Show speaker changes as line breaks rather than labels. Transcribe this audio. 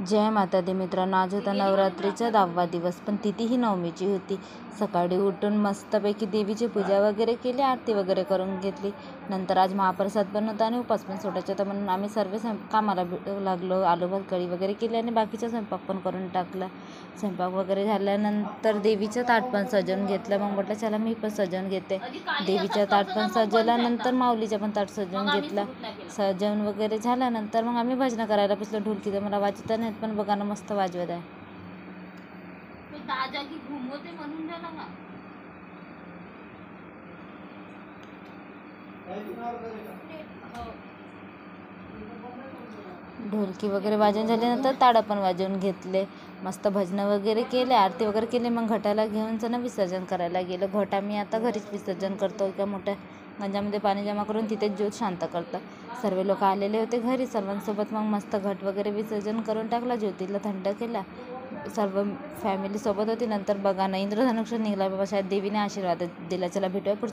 जय माता दी मित्रांनो, आज होता नवरात्रीचा 10वा दिवस, पण तिथीही नवमीची होती. सकाळी उठून मस्तपैकी देवीची पूजा वगैरे केली, आरती वगैरे करून घेतली. नंतर आज महाप्रसाद पण होता आणि उपास पण सोडायचा होता, म्हणून आम्ही सर्व कामाला लागलो. आलू भात कढी वगैरे केली आणि बाकीचा स्वयंपाक पण करून टाकला. स्वयंपाक वगैरे झाल्यानंतर देवीचं ताट पण सजवून घेतलं. मग म्हटलं चला मी पण सजवून घेते. देवीचं ताट पण सजवल्यानंतर माऊलीचं पण ताट सजवून घेतला. सजवून वगैरे झाल्यानंतर मग आम्ही भजनं करायला बसलो. ढोलकी तर मला वाजवता नाहीत, पण बघा ना मस्त वाजवत आहे. ढोलकी वगैरे वाजवून झाल्यानंतर ताडं पण वाजवून घेतले. मस्त भजनं वगैरे केले, आरती वगैरे केले. मग घटाला घेऊन विसर्जन करायला गेलो. घट आम्ही आता घरीच विसर्जन करतो. एका मोठ्या गंजामध्ये पाणी जमा करून तिथेच ज्योत शांत करतं. सर्व लोक आलेले होते घरी. सर्वांसोबत मग मस्त घट वगैरे विसर्जन करून टाकला. ज्योतीला थंड केला. सर्व फॅमिली सोबत होती. नंतर बघा ना इंद्रधनुष्य निघाला बाबा, शायद देवीने आशीर्वाद दिला. चला भेटूया पुढच्या